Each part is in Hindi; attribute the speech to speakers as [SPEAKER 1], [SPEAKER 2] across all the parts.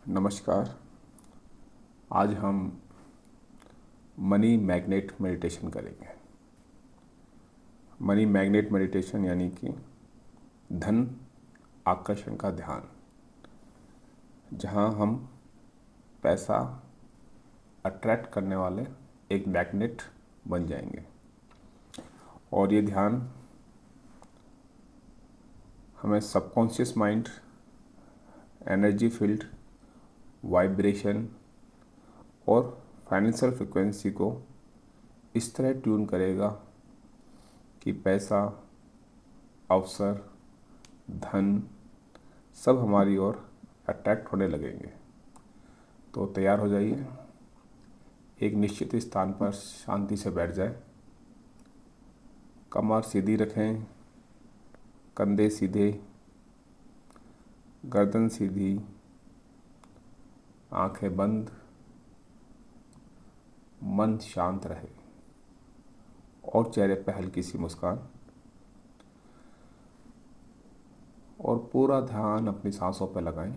[SPEAKER 1] नमस्कार। आज हम मनी मैग्नेट मेडिटेशन करेंगे। मनी मैग्नेट मेडिटेशन यानी कि धन आकर्षण का ध्यान, जहां हम पैसा अट्रैक्ट करने वाले एक मैग्नेट बन जाएंगे। और ये ध्यान हमें subconscious mind, energy field, vibration और फाइनेंशियल फ्रिक्वेंसी को इस तरह ट्यून करेगा कि पैसा, अवसर, धन सब हमारी ओर अट्रैक्ट होने लगेंगे। तो तैयार हो जाइए। एक निश्चित स्थान पर शांति से बैठ जाए। कमर सीधी रखें, कंधे सीधे, गर्दन सीधी, आंखें बंद, मन शांत रहे और चेहरे पर हल्की सी मुस्कान। और पूरा ध्यान अपनी सांसों पर लगाएं।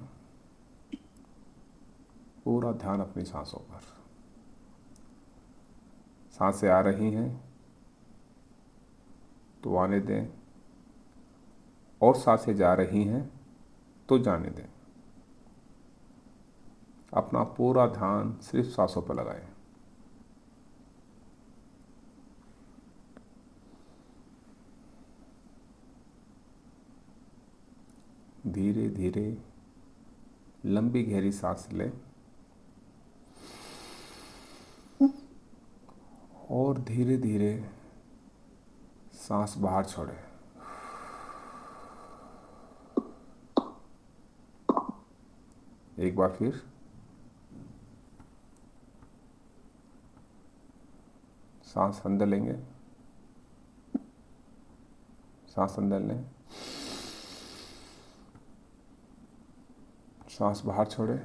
[SPEAKER 1] पूरा ध्यान अपनी सांसों पर। सांसें आ रही हैं तो आने दें, और सांसें जा रही हैं तो जाने दें। अपना पूरा ध्यान सिर्फ सांसों पर लगाएं। धीरे धीरे लंबी गहरी सांस लें और धीरे धीरे सांस बाहर छोड़ें। एक बार फिर सांस अंदर लेंगे, सांस अंदर लें, सांस बाहर छोड़ें।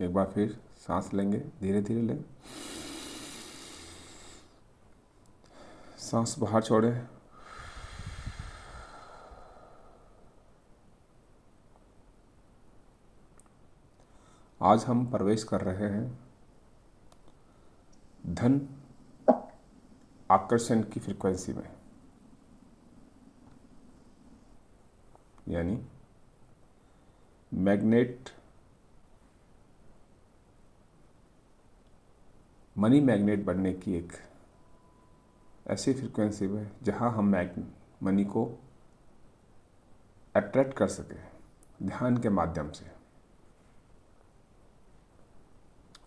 [SPEAKER 1] एक बार फिर सांस लेंगे, धीरे धीरे लें, सांस बाहर छोड़ें। आज हम प्रवेश कर रहे हैं धन आकर्षण की फ्रीक्वेंसी में, यानी मैग्नेट, मनी मैग्नेट बनने की एक ऐसी फ्रीक्वेंसी में जहां हम मनी को अट्रैक्ट कर सकें ध्यान के माध्यम से।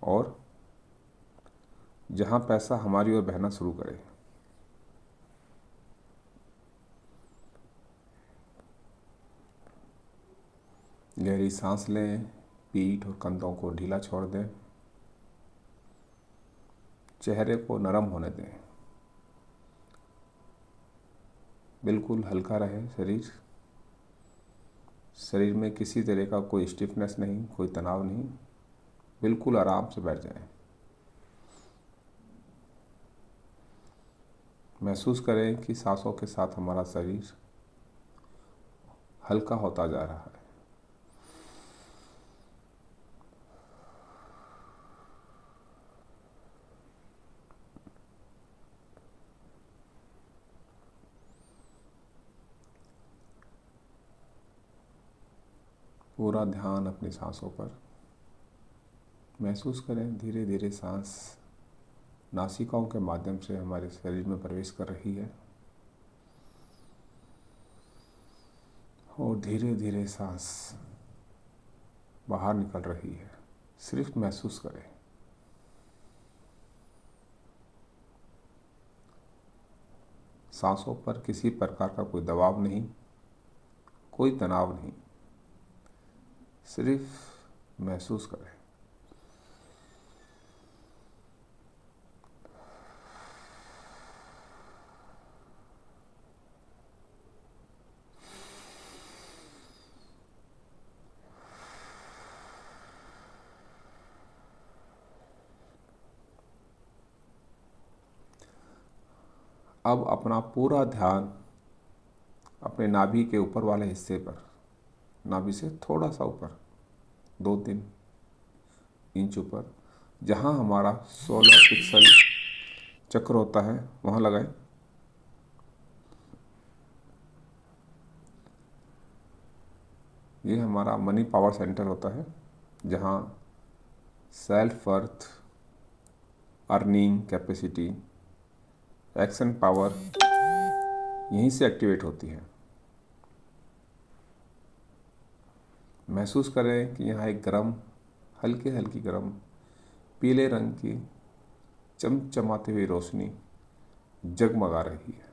[SPEAKER 1] और जहां पैसा हमारी ओर बहना शुरू करे। गहरी सांस लें, पीठ और कंधों को ढीला छोड़ दें, चेहरे को नरम होने दें, बिल्कुल हल्का रहे शरीर। शरीर में किसी तरह का कोई स्टिफनेस नहीं, कोई तनाव नहीं, बिल्कुल आराम से बैठ जाएं। महसूस करें कि सांसों के साथ हमारा शरीर हल्का होता जा रहा है। पूरा ध्यान अपनी सांसों पर। महसूस करें धीरे धीरे सांस नासिकाओं के माध्यम से हमारे शरीर में प्रवेश कर रही है और धीरे धीरे सांस बाहर निकल रही है। सिर्फ महसूस करें। सांसों पर किसी प्रकार का कोई दबाव नहीं, कोई तनाव नहीं, सिर्फ महसूस करें। अब अपना पूरा ध्यान अपने नाभि के ऊपर वाले हिस्से पर, नाभि से थोड़ा सा ऊपर 2-3 इंच ऊपर, जहाँ हमारा सोलर पिक्सल चक्र होता है वहाँ लगाएं। ये हमारा मनी पावर सेंटर होता है, जहाँ self worth, earning capacity, action power यहीं से एक्टिवेट होती है। महसूस करें कि यहाँ एक गरम, हल्की हल्की गरम पीले रंग की चमचमाती हुई रोशनी जगमगा रही है।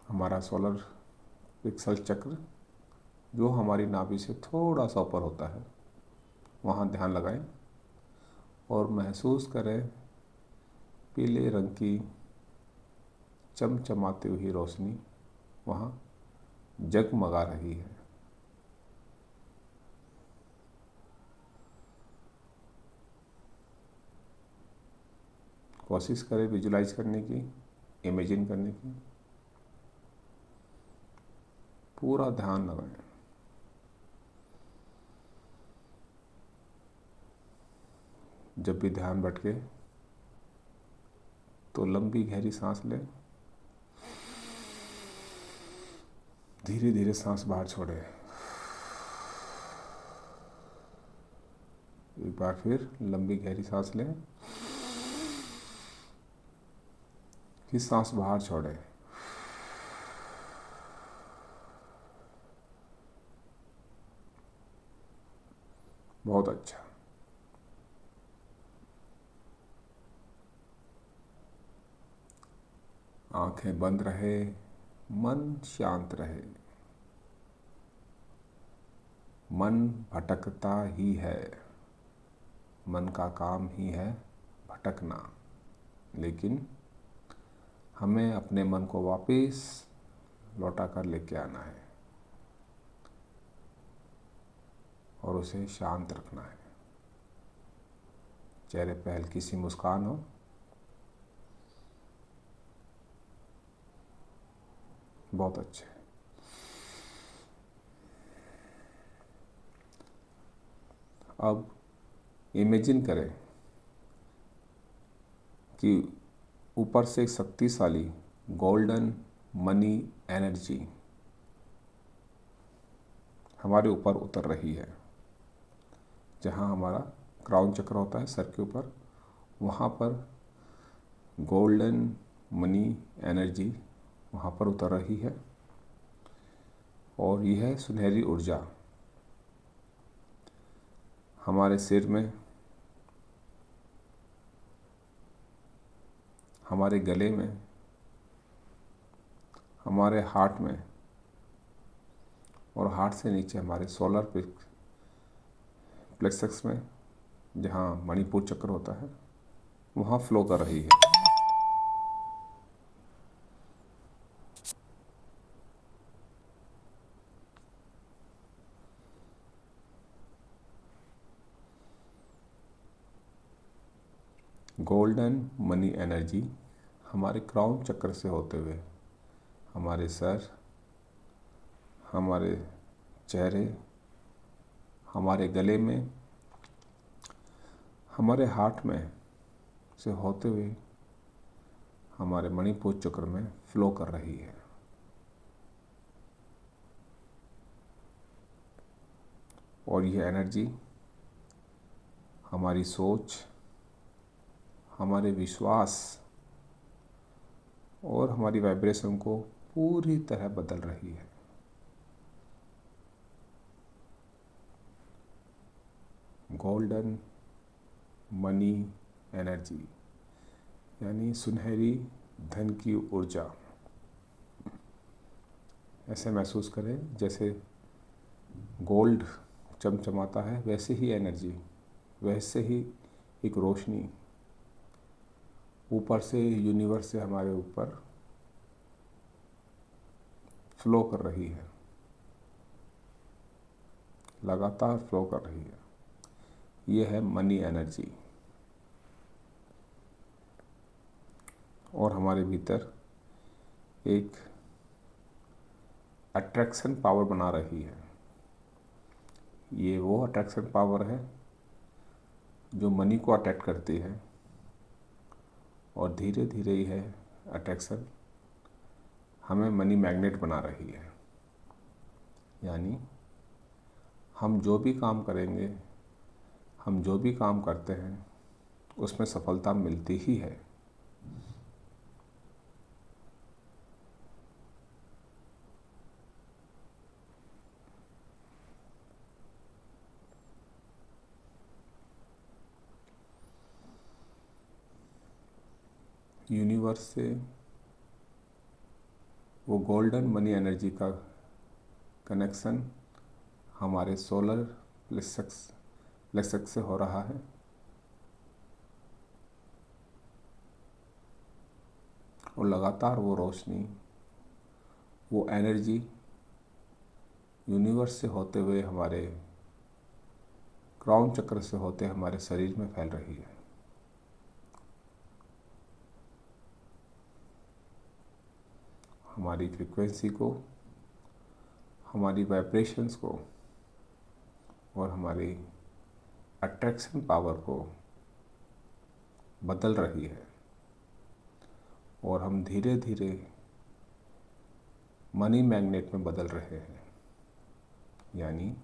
[SPEAKER 1] हमारा सोलर पिक्सल चक्र जो हमारी नाभि से थोड़ा सा ऊपर होता है वहाँ ध्यान लगाएं और महसूस करें पीले रंग की चमचमाती हुई रोशनी वहाँ जगमगा रही है। कोशिश करें विजुलाइज करने की, इमेजिन करने की। पूरा ध्यान लगाएं। जब भी ध्यान भटके तो लंबी गहरी सांस लें, धीरे धीरे सांस बाहर छोड़ें। एक बार फिर लंबी गहरी सांस लें, फिर सांस बाहर छोड़ें। बहुत अच्छा। आंखें बंद रहे, मन शांत रहे। मन भटकता ही है, मन का काम ही है भटकना, लेकिन हमें अपने मन को वापस लौटा कर लेके आना है और उसे शांत रखना है। चेहरे पे हल्की सी मुस्कान हो। बहुत अच्छे। अब इमेजिन करें कि ऊपर से एक शक्तिशाली गोल्डन मनी एनर्जी हमारे ऊपर उतर रही है। जहाँ हमारा क्राउन चक्र होता है सर के ऊपर, वहाँ पर गोल्डन मनी एनर्जी वहाँ पर उतर रही है और यह सुनहरी ऊर्जा हमारे सिर में, हमारे गले में, हमारे हार्ट में और हार्ट से नीचे हमारे सोलर प्लेक्सस में, जहाँ मणिपुर चक्र होता है, वहाँ फ्लो कर रही है। गोल्डन मनी एनर्जी हमारे क्राउन चक्र से होते हुए हमारे सर, हमारे चेहरे, हमारे गले में, हमारे हार्ट में से होते हुए हमारे मणिपुर चक्र में फ्लो कर रही है। और यह एनर्जी हमारी सोच, हमारे विश्वास और हमारी वाइब्रेशन को पूरी तरह बदल रही है। गोल्डन मनी एनर्जी यानी सुनहरी धन की ऊर्जा। ऐसे महसूस करें जैसे गोल्ड चमचमाता है, वैसे ही एनर्जी, वैसे ही एक रोशनी ऊपर से, यूनिवर्स से हमारे ऊपर फ्लो कर रही है, लगातार फ्लो कर रही है। ये है मनी एनर्जी। और हमारे भीतर एक अट्रैक्शन पावर बना रही है। ये वो अट्रैक्शन पावर है जो मनी को अट्रैक्ट करती है, और धीरे धीरे यह अट्रैक्शन हमें मनी मैग्नेट बना रही है। यानी हम जो भी काम करेंगे, हम जो भी काम करते हैं, उसमें सफलता मिलती ही है। यूनिवर्स से वो गोल्डन मनी एनर्जी का कनेक्शन हमारे सोलर प्लेक्सस से हो रहा है, और लगातार वो रोशनी, वो एनर्जी यूनिवर्स से होते हुए हमारे क्राउन चक्र से होते हमारे शरीर में फैल रही है। हमारी फ्रीक्वेंसी को, हमारी वाइब्रेशंस को और हमारी अट्रैक्शन पावर को बदल रही है, और हम धीरे धीरे मनी मैग्नेट में बदल रहे हैं। यानी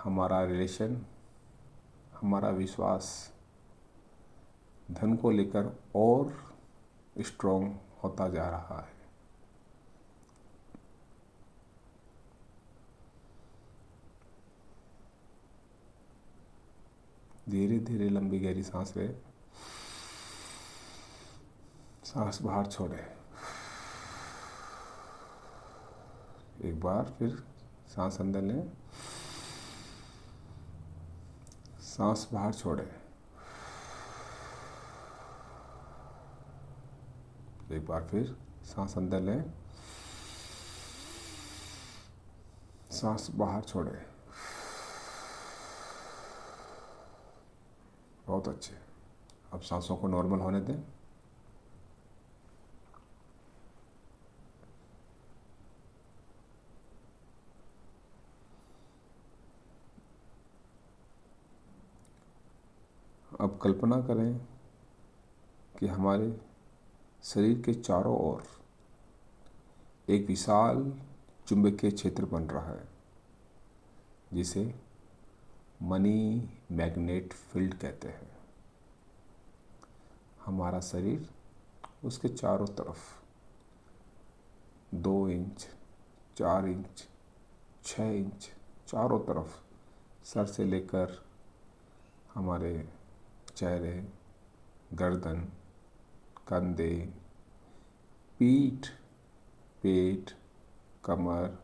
[SPEAKER 1] हमारा रिलेशन, हमारा विश्वास धन को लेकर और स्ट्रॉन्ग होता जा रहा है। धीरे धीरे लंबी गहरी सांस लें, सांस बाहर छोड़े। एक बार फिर सांस अंदर लें, सांस बाहर छोड़े। एक बार फिर सांस अंदर लें, सांस बाहर छोड़े। बहुत अच्छे। अब सांसों को नॉर्मल होने दें। अब कल्पना करें कि हमारे शरीर के चारों ओर एक विशाल चुंबकीय क्षेत्र बन रहा है, जिसे मनी मैग्नेट फील्ड कहते हैं। हमारा शरीर उसके चारों तरफ 2 इंच, 4 इंच, 6 इंच चारों तरफ, सर से लेकर हमारे चेहरे, गर्दन, कंधे, पीठ, पेट, कमर,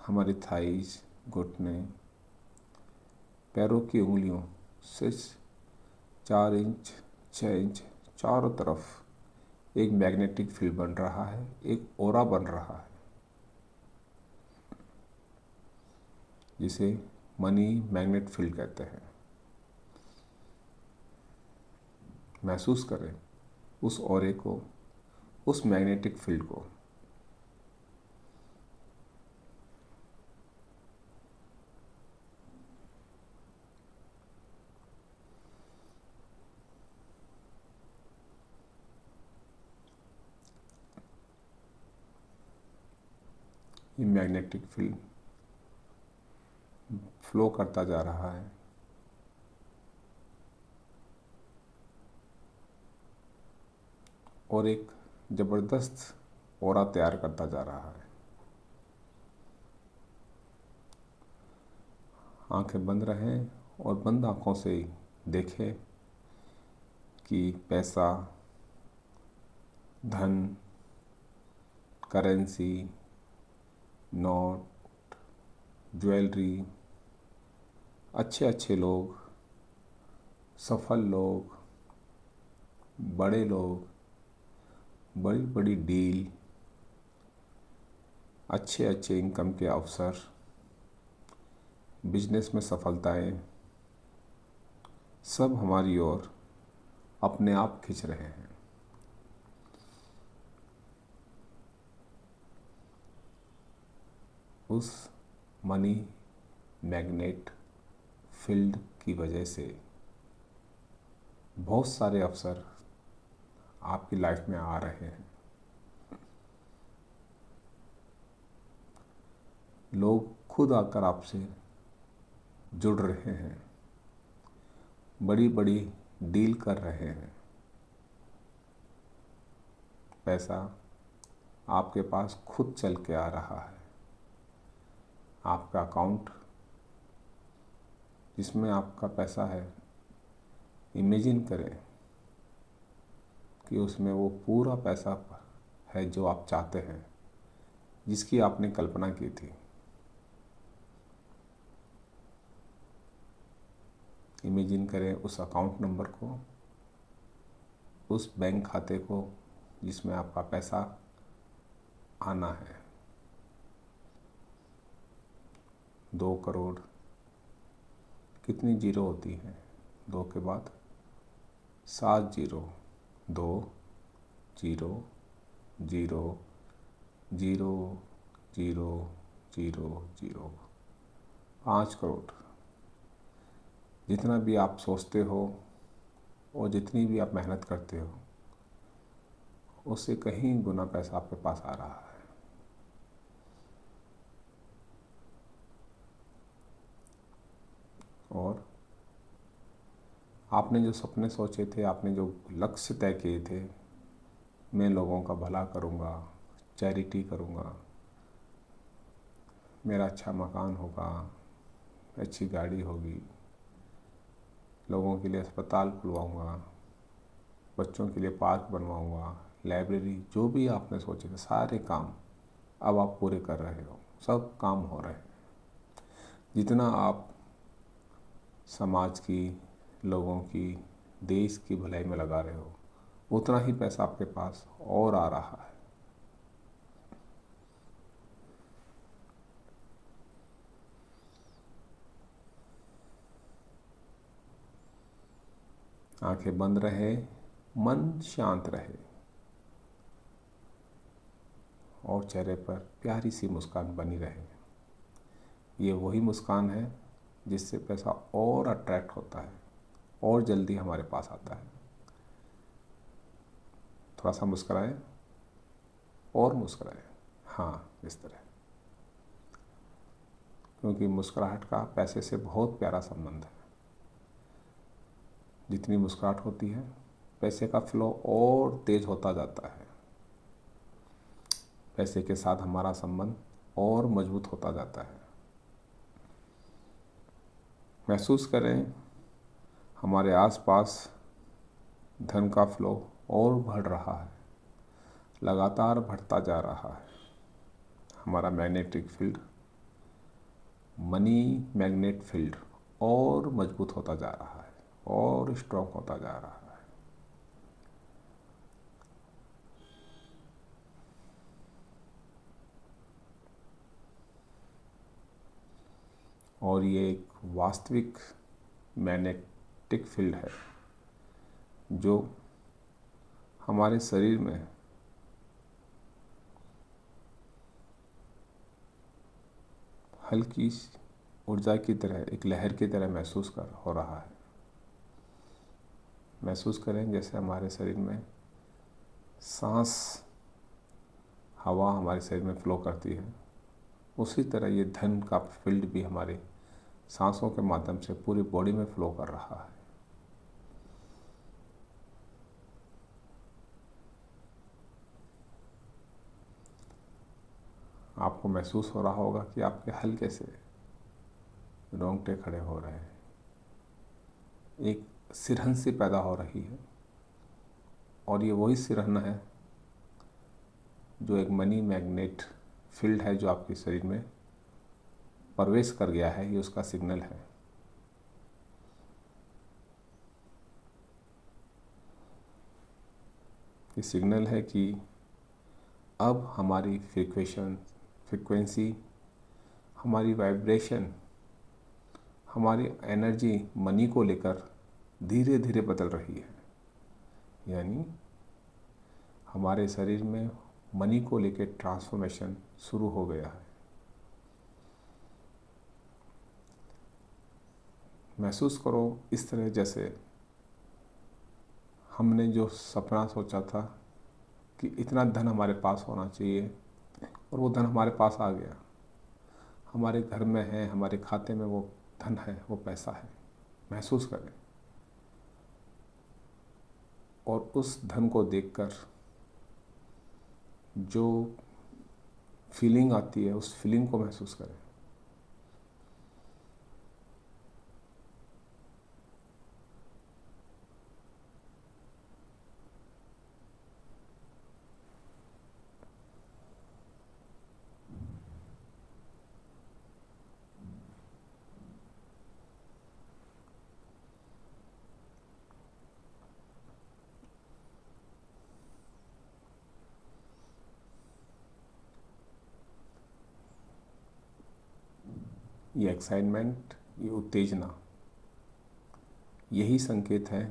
[SPEAKER 1] हमारी थाइज, घुटने, पैरों की उंगलियों से 4 इंच, 6 इंच चारों तरफ एक मैग्नेटिक फील्ड बन रहा है, एक ओरा बन रहा है, जिसे मनी मैग्नेट फील्ड कहते हैं। महसूस करें उस ओरे को, उस मैग्नेटिक फील्ड को। ये मैग्नेटिक फील्ड फ्लो करता जा रहा है, और एक ज़बरदस्त ओरा तैयार करता जा रहा है। आंखें बंद रहें और बंद आंखों से देखें कि पैसा, धन, करेंसी, नोट, ज्वेलरी, अच्छे अच्छे लोग, सफल लोग, बड़े लोग, बड़ी बड़ी डील, अच्छे अच्छे इनकम के अवसर, बिजनेस में सफलताएं सब हमारी ओर अपने आप खिंच रहे हैं। उस मनी मैग्नेट फील्ड की वजह से बहुत सारे अवसर आपकी लाइफ में आ रहे हैं। लोग खुद आकर आपसे जुड़ रहे हैं, बड़ी बड़ी डील कर रहे हैं। पैसा आपके पास खुद चल के आ रहा है। आपका अकाउंट जिसमें आपका पैसा है, इमेजिन करें कि उसमें वो पूरा पैसा है जो आप चाहते हैं, जिसकी आपने कल्पना की थी। इमेजिन करें उस अकाउंट नंबर को, उस बैंक खाते को जिसमें आपका पैसा आना है। 2 करोड़ कितनी जीरो होती हैं? 2 के बाद 7 zero, 2 zero zero zero zero zero zero, 5 crore. जितना भी आप सोचते हो और जितनी भी आप मेहनत करते हो, उससे कहीं गुना पैसा आपके पास आ रहा है। और आपने जो सपने सोचे थे, आपने जो लक्ष्य तय किए थे, मैं लोगों का भला करूँगा, चैरिटी करूँगा, मेरा अच्छा मकान होगा, अच्छी गाड़ी होगी, लोगों के लिए अस्पताल खुलवाऊँगा, बच्चों के लिए पार्क बनवाऊँगा, लाइब्रेरी, जो भी आपने सोचे थे सारे काम अब आप पूरे कर रहे हो। सब काम हो रहे हैं। जितना आप समाज की, लोगों की, देश की भलाई में लगा रहे हो, उतना ही पैसा आपके पास और आ रहा है। आंखें बंद रहे, मन शांत रहे और चेहरे पर प्यारी सी मुस्कान बनी रहे। ये वही मुस्कान है जिससे पैसा और अट्रैक्ट होता है और जल्दी हमारे पास आता है। थोड़ा सा मुस्कुराए और मुस्कुराए, हाँ, इस तरह। क्योंकि मुस्कुराहट का पैसे से बहुत प्यारा संबंध है। जितनी मुस्कुराहट होती है, पैसे का फ्लो और तेज होता जाता है। पैसे के साथ हमारा संबंध और मजबूत होता जाता है। महसूस करें हमारे आसपास धन का फ्लो और बढ़ रहा है, लगातार बढ़ता जा रहा है। हमारा magnetic field, money magnet field और मजबूत होता जा रहा है और स्ट्रॉन्ग होता जा रहा है। और ये एक वास्तविक मैग्नेटिक फील्ड है जो हमारे शरीर में हल्की ऊर्जा की तरह, एक लहर की तरह महसूस हो रहा है। महसूस करें जैसे हमारे शरीर में सांस, हवा हमारे शरीर में फ्लो करती है, उसी तरह ये धन का फील्ड भी हमारे सांसों के माध्यम से पूरी बॉडी में फ्लो कर रहा है। आपको महसूस हो रहा होगा कि आपके हल्के से रोंगटे खड़े हो रहे हैं, एक सिरहन सी पैदा हो रही है। और ये वही सिरहन है जो एक मनी मैग्नेट फील्ड है जो आपके शरीर में प्रवेश कर गया है, ये उसका सिग्नल है। ये सिग्नल है कि अब हमारी फ्रीक्वेंसी फ्रिक्वेंसी, हमारी वाइब्रेशन, हमारी एनर्जी मनी को लेकर धीरे धीरे बदल रही है। यानी हमारे शरीर में मनी को लेकर ट्रांसफॉर्मेशन शुरू हो गया है। महसूस करो इस तरह जैसे हमने जो सपना सोचा था कि इतना धन हमारे पास होना चाहिए और वो धन हमारे पास आ गया, हमारे घर में है, हमारे खाते में वो धन है, वो पैसा है। महसूस करें और उस धन को देखकर जो फीलिंग आती है उस फीलिंग को महसूस करें। ये एक्साइटमेंट, ये उत्तेजना, यही संकेत है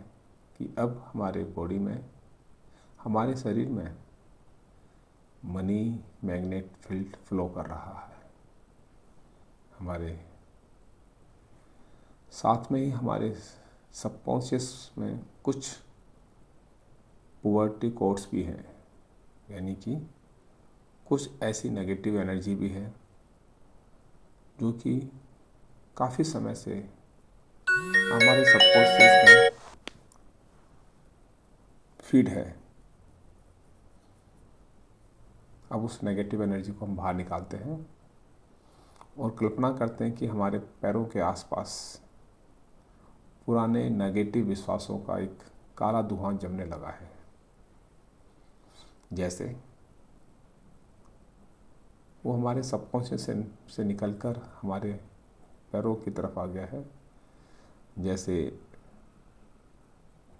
[SPEAKER 1] कि अब हमारे बॉडी में, हमारे शरीर में मनी मैग्नेट फील्ड फ्लो कर रहा है। हमारे साथ में ही हमारे सबकॉन्शियस में कुछ पुअर्टी कोड्स भी हैं, यानी कि कुछ ऐसी नेगेटिव एनर्जी भी है जो कि काफ़ी समय से हमारे सबकॉन्शियस में फीड है। अब उस नेगेटिव एनर्जी को हम बाहर निकालते हैं और कल्पना करते हैं कि हमारे पैरों के आसपास पुराने नेगेटिव विश्वासों का एक काला धुआं जमने लगा है। जैसे वो हमारे सबकॉन्शियस से निकलकर हमारे पैरों की तरफ आ गया है। जैसे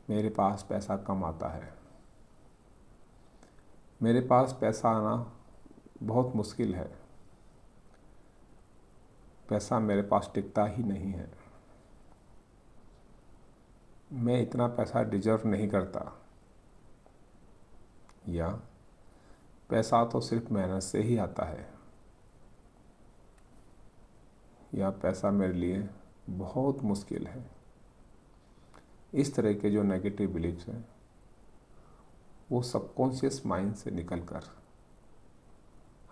[SPEAKER 1] मेरे पास पैसा कम आता है, मेरे पास पैसा आना बहुत मुश्किल है, पैसा मेरे पास टिकता ही नहीं है, मैं इतना पैसा डिजर्व नहीं करता, या पैसा तो सिर्फ मेहनत से ही आता है, या पैसा मेरे लिए बहुत मुश्किल है। इस तरह के जो नेगेटिव बिलीफ्स हैं वो सबकॉन्शियस माइंड से निकलकर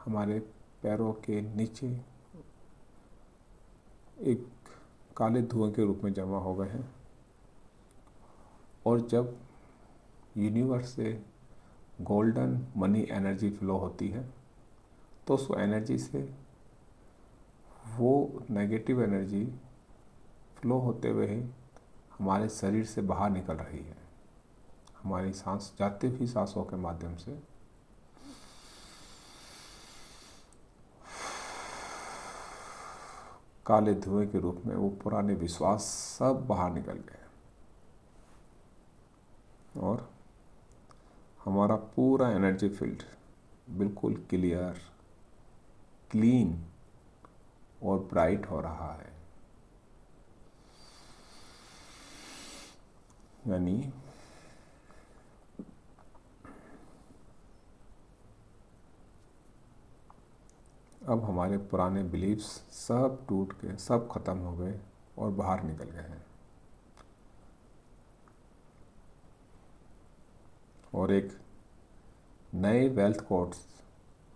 [SPEAKER 1] हमारे पैरों के नीचे एक काले धुएं के रूप में जमा हो गए हैं। और जब यूनिवर्स से गोल्डन मनी एनर्जी फ्लो होती है तो उस एनर्जी से वो नेगेटिव एनर्जी फ्लो होते हुए ही हमारे शरीर से बाहर निकल रही है, हमारी सांस जाती हुई सांसों के माध्यम से। काले धुएं के रूप में वो पुराने विश्वास सब बाहर निकल गए और हमारा पूरा एनर्जी फील्ड बिल्कुल क्लियर, क्लीन और ब्राइट हो रहा है। यानी अब हमारे पुराने बिलीव्स सब टूट के सब खत्म हो गए और बाहर निकल गए हैं और एक नए वेल्थ कोड्स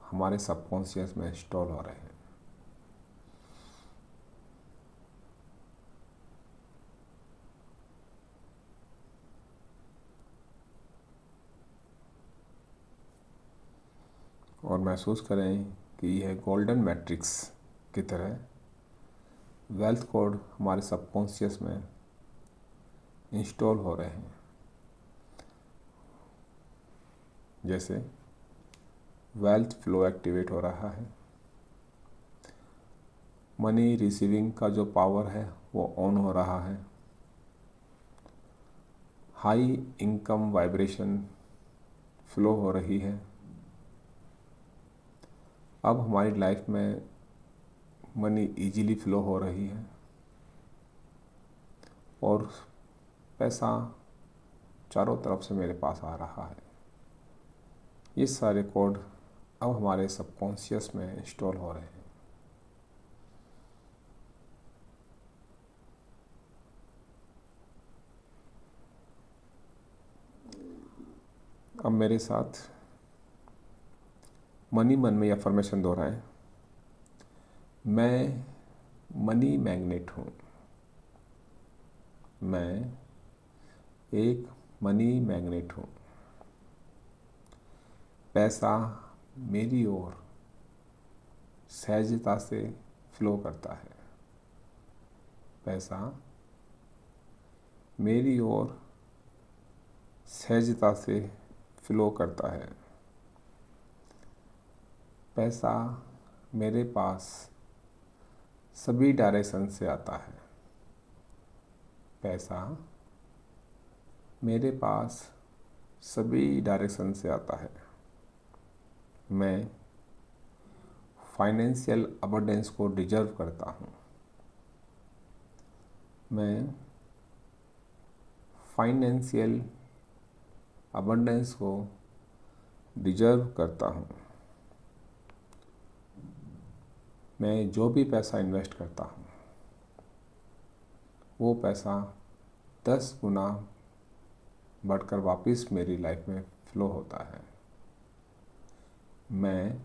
[SPEAKER 1] हमारे सबकॉन्शियस में इंस्टॉल हो रहे हैं। और महसूस करें कि यह गोल्डन मैट्रिक्स की तरह वेल्थ कोड हमारे सबकॉन्शियस में इंस्टॉल हो रहे हैं। जैसे वेल्थ फ्लो एक्टिवेट हो रहा है, मनी रिसीविंग का जो पावर है वो ऑन हो रहा है, हाई इनकम वाइब्रेशन फ्लो हो रही है, अब हमारी लाइफ में मनी इजीली फ्लो हो रही है और पैसा चारों तरफ से मेरे पास आ रहा है। ये सारे कोड अब हमारे सबकॉन्शियस में इंस्टॉल हो रहे हैं। अब मेरे साथ मनी मन में अफर्मेशन दोहराएं। मैं मनी मैग्नेट हूँ। मैं एक मनी मैग्नेट हूँ। पैसा मेरी ओर सहजता से फ्लो करता है। पैसा मेरी ओर सहजता से फ्लो करता है। पैसा मेरे पास सभी डायरेक्शन से आता है। पैसा मेरे पास सभी डायरेक्शन से आता है। मैं फाइनेंशियल अबंडेंस को डिजर्व करता हूँ। मैं फाइनेंशियल अबंडेंस को डिजर्व करता हूँ। मैं जो भी पैसा इन्वेस्ट करता हूँ वो पैसा 10 गुना बढ़कर वापस मेरी लाइफ में फ्लो होता है। मैं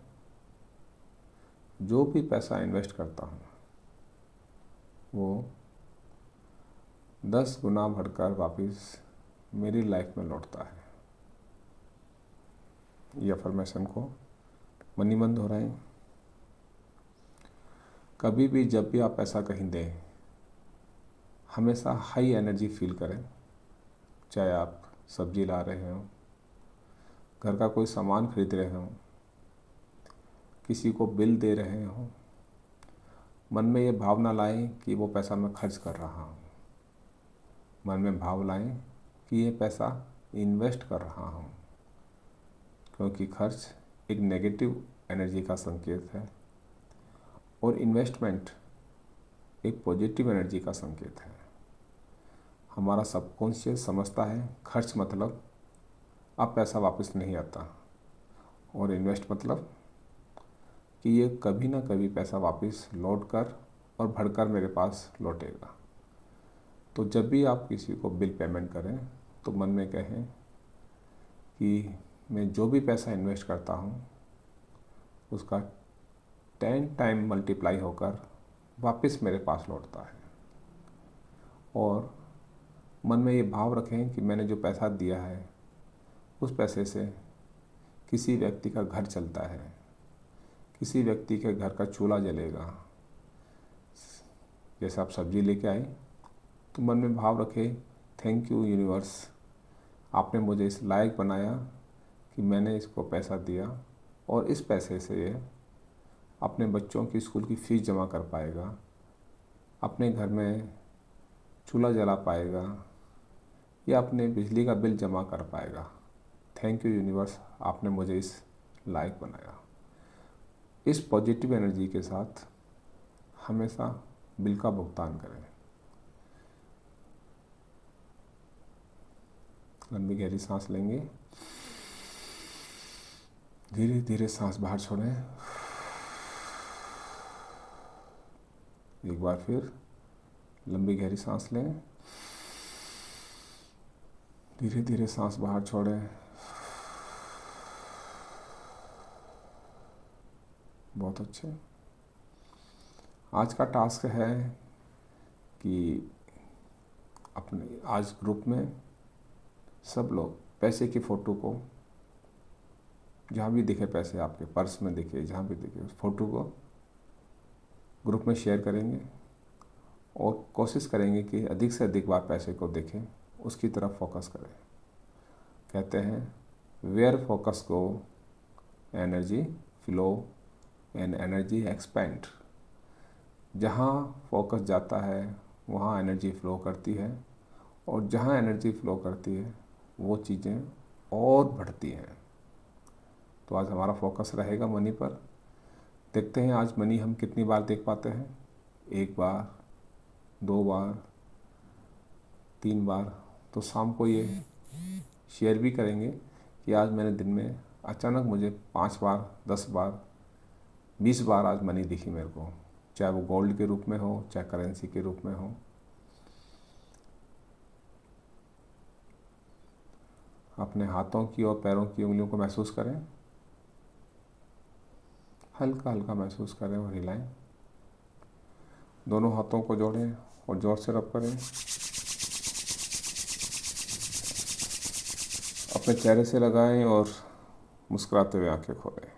[SPEAKER 1] जो भी पैसा इन्वेस्ट करता हूँ वो 10 गुना बढ़कर वापस मेरी लाइफ में लौटता है। ये अफर्मेशन को मनी मन दोहराएं। कभी भी जब भी आप पैसा कहीं दें, हमेशा हाई एनर्जी फील करें। चाहे आप सब्जी ला रहे हो, घर का कोई सामान खरीद रहे हो, किसी को बिल दे रहे हो, मन में ये भावना लाएं कि वो पैसा मैं खर्च कर रहा हूँ। मन में भाव लाएं कि ये पैसा इन्वेस्ट कर रहा हूँ, क्योंकि खर्च एक नेगेटिव एनर्जी का संकेत है और इन्वेस्टमेंट एक पॉजिटिव एनर्जी का संकेत है। हमारा सबकॉन्शियस समझता है खर्च मतलब अब पैसा वापस नहीं आता, और इन्वेस्ट मतलब कि ये कभी ना कभी पैसा वापस लौट कर और बढ़कर मेरे पास लौटेगा। तो जब भी आप किसी को बिल पेमेंट करें तो मन में कहें कि मैं जो भी पैसा इन्वेस्ट करता हूँ उसका 10 टाइम मल्टीप्लाई होकर वापस मेरे पास लौटता है। और मन में ये भाव रखें कि मैंने जो पैसा दिया है उस पैसे से किसी व्यक्ति का घर चलता है, किसी व्यक्ति के घर का चूल्हा जलेगा। जैसे आप सब्जी लेके आए तो मन में भाव रखें, थैंक यू यूनिवर्स, आपने मुझे इस लायक बनाया कि मैंने इसको पैसा दिया और इस पैसे से ये अपने बच्चों की स्कूल की फ़ीस जमा कर पाएगा, अपने घर में चूल्हा जला पाएगा या अपने बिजली का बिल जमा कर पाएगा। थैंक यू यूनिवर्स, आपने मुझे इस लायक बनाया। इस पॉजिटिव एनर्जी के साथ हमेशा बिल का भुगतान करें। लंबी गहरी सांस लेंगे, धीरे धीरे सांस बाहर छोड़ें। एक बार फिर लंबी गहरी सांस लें, धीरे धीरे सांस बाहर छोड़ें। बहुत अच्छे। आज का टास्क है कि अपने आज ग्रुप में सब लोग पैसे की फ़ोटो को, जहाँ भी दिखे पैसे, आपके पर्स में दिखे, जहाँ भी दिखे, उस फ़ोटो को ग्रुप में शेयर करेंगे और कोशिश करेंगे कि अधिक से अधिक बार पैसे को देखें, उसकी तरफ फोकस करें। कहते हैं where focus go energy flow and energy expand. जहाँ फोकस जाता है वहाँ एनर्जी फ्लो करती है, और जहाँ एनर्जी फ्लो करती है वो चीज़ें और बढ़ती हैं। तो आज हमारा फोकस रहेगा मनी पर। देखते हैं आज मनी हम कितनी बार देख पाते हैं। 1 बार, 2 बार, 3 बार। तो शाम को ये शेयर भी करेंगे कि आज मैंने दिन में अचानक मुझे 5 बार, 10 बार, 20 बार आज मनी दिखी मेरे को, चाहे वो गोल्ड के रूप में हो, चाहे करेंसी के रूप में हो। अपने हाथों की और पैरों की उंगलियों को महसूस करें, हल्का हल्का महसूस करें और हिलाएं। दोनों हाथों को जोड़ें और जोर से रब करें। अपने चेहरे से लगाएं और मुस्कुराते हुए आंखें खोलें।